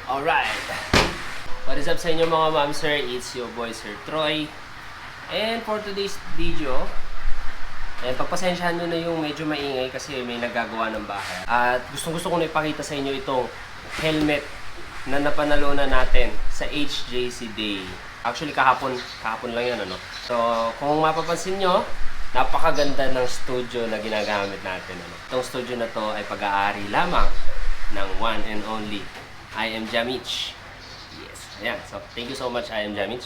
Alright! What is up sa inyo mga ma'am sir? It's your boy Sir Troy. And for today's video, pagpasensyahan nyo na yung medyo maingay kasi may nagagawa ng bahay. At gusto ko na ipakita sa inyo itong helmet na napanalunan natin sa HJC Day. Actually kahapon lang yan ano. So kung mapapansin nyo, napakaganda ng studio na ginagamit natin. Ano. Itong studio na to ay pag-aari lamang ng one and only I Am Jamich. Yes, ayan. So, thank you so much, I Am Jamich.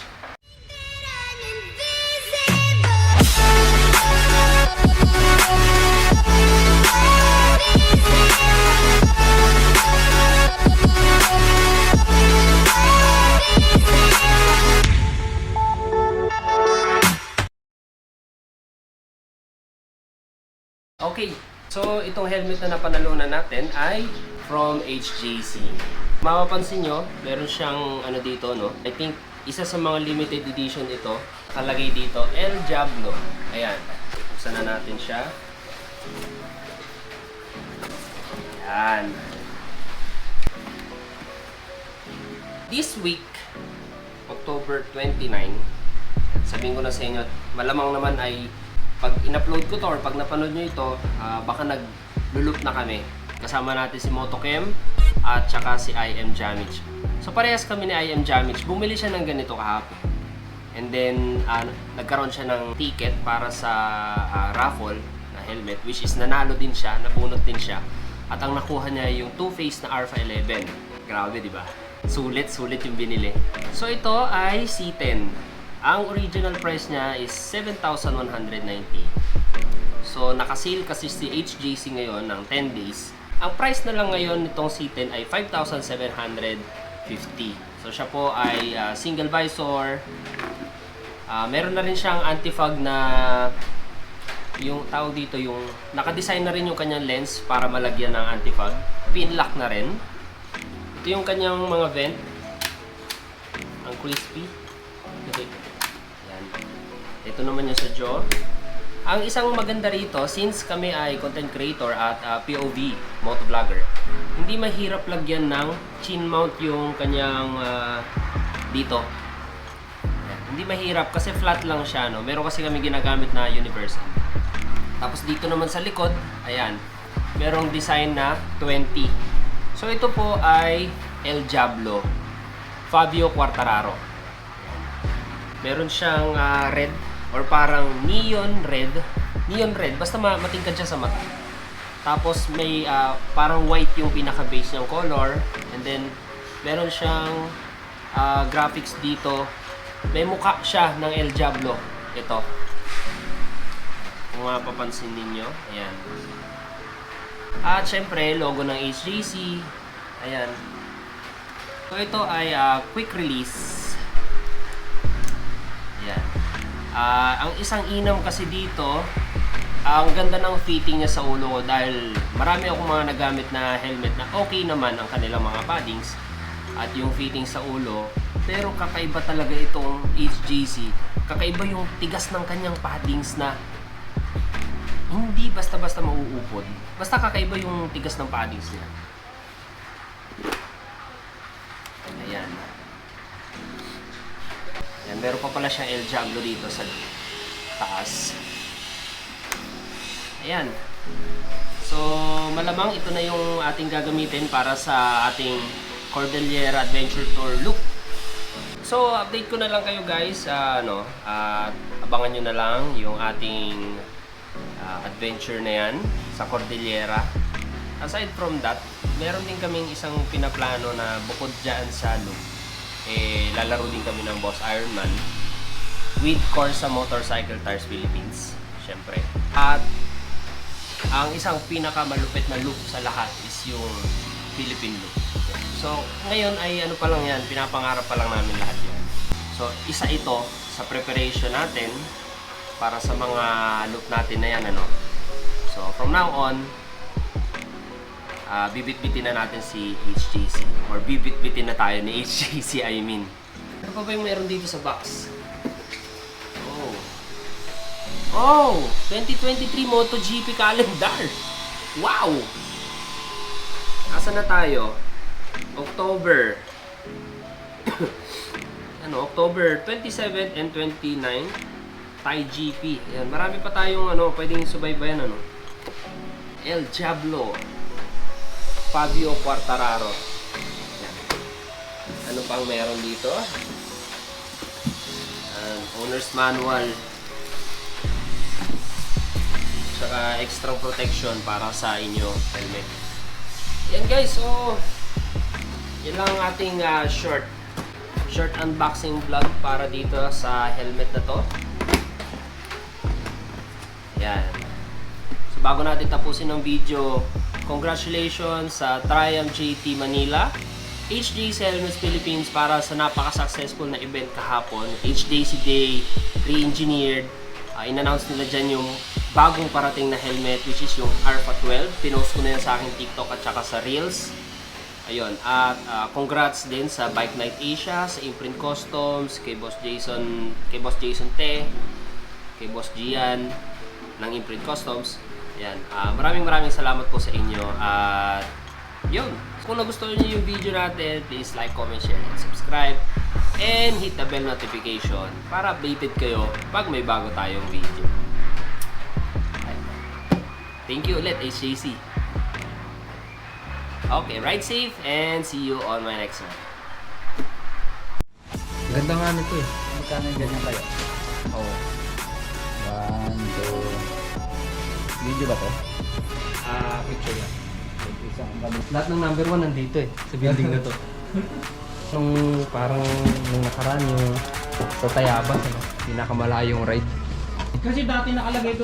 Okay, so itong helmet na napanalunan natin ay from HJC. Mapapansin nyo, meron siyang ano dito, no? I think isa sa mga limited edition ito. Nakalagay dito, El Diablo. Ayan. Buksan na natin siya. Ayan. This week, October 29, sabihin ko na sa inyo, malamang naman ay pag in-upload ko to or pag napanood nyo ito, baka nag-loop na kami. Kasama natin si Motochem at saka si I Am Jamich. So parehas kami ni I Am Jamich. Bumili siya ng ganito kahapon. And then nagkaroon siya ng ticket para sa raffle na helmet, which is nanalo din siya, nabunot din siya. At ang nakuha niya yung two-face na Alpha 11. Grabe, di ba? Sulit yung binili. So ito ay C10. Ang original price niya is 7,190. So naka-sale kasi si HJC ngayon ng 10 days. Ang price na lang ngayon nitong C10 ay 5,750. So siya po ay single visor. Meron na rin siyang anti-fog na yung tawag dito, yung naka-design na rin yung kanyang lens para malagyan ng anti-fog. Pin lock na rin. Ito yung kanyang mga vent. Ang crispy. Okay. Yan. Ito naman yung sa jaw. Ang isang maganda rito, since kami ay content creator at POV, motovlogger, hindi mahirap lagyan ng chin mount yung kanyang dito. Hindi mahirap kasi flat lang siya, no? Meron kasi kami ginagamit na universal. Tapos dito naman sa likod, ayan, merong design na 20. So ito po ay El Diablo Fabio Quartararo. Meron siyang red or parang neon red, basta matingkad siya sa mata. Tapos may parang white yung pinaka-base ng color, and then meron siyang graphics dito. May mukha siya ng El Diablo. Ito. Kung mapapansin ninyo, ayan. At syempre, logo ng HJC. Ayan. So ito ay quick release. Ayan. Ang isang inam kasi dito, ang ganda ng fitting niya sa ulo ko dahil marami akong mga nagamit na helmet na okay naman ang kanilang mga paddings at yung fitting sa ulo, pero kakaiba talaga itong HJC. Kakaiba yung tigas ng kanyang paddings na hindi basta-basta mauupod. Basta kakaiba yung tigas ng paddings niya. Ayan. Yan, meron pa pala siyang El Diablo dito sa taas. Ayan. So, malamang ito na yung ating gagamitin para sa ating Cordillera Adventure Tour loop. So, update ko na lang kayo guys. Abangan nyo na lang yung ating adventure na yan sa Cordillera. Aside from that, meron din kaming isang pinaplano na bukod dyan sa loop. Lalaro din kami ng Boss Ironman with Corsa Motorcycle Tires Philippines, syempre. At ang isang pinakamalupit na loop sa lahat is yung Philippine loop. So, ngayon ay ano pa lang yan, pinapangarap pa lang namin lahat yan. So, isa ito sa preparation natin para sa mga loop natin na yan, ano. So, from now on, bibit-bitin na natin si HJC or bibit-bitin na tayo ni HJC, I mean. Ano pa ba yung meron dito sa box? Oh, 2023 MotoGP calendar. Wow! Asa na tayo? October ano, October 27 and 29, Thai GP. Yan, marami pa tayong pwedeng subaybayan El Diablo, Fabio Quartararo. Yan. Ano pang meron dito? Owner's manual. Tsaka extra protection para sa inyo helmet. Yan guys, so yan lang ang ating short unboxing vlog para dito sa helmet na to. Yan. So bago natin tapusin ng video, congratulations sa Triumph JT Manila, HJC Helmets Philippines para sa napaka-successful na event kahapon. HJC Day, re-engineered. In-announce nila dyan yung bagong parating na helmet, which is yung ARPA 12. Pinost ko na yan sa aking TikTok at saka sa Reels. Ayun, at congrats din sa Bike Night Asia, sa Imprint Customs, kay Boss Jason Te, kay Boss Gian ng Imprint Customs. Ayan, maraming salamat po sa inyo. At yun, kung nagustuhan niyo yung video natin, please like, comment, share, and subscribe. And hit the bell notification para updated kayo pag may bago tayong video. Thank you ulit, HJC. Okay, ride safe and see you on my next one. Ganda nga nito eh. Magkano yung ganyan kayo? Oo. 1, 2... Video ba to? Picture yan. Isang gamit. Lahat ng number 1 nandito eh, sa building na to. Nung parang nung nakaraan yung sa Tayabas, pinakamalayong ride. Kasi dati nakalagay doon.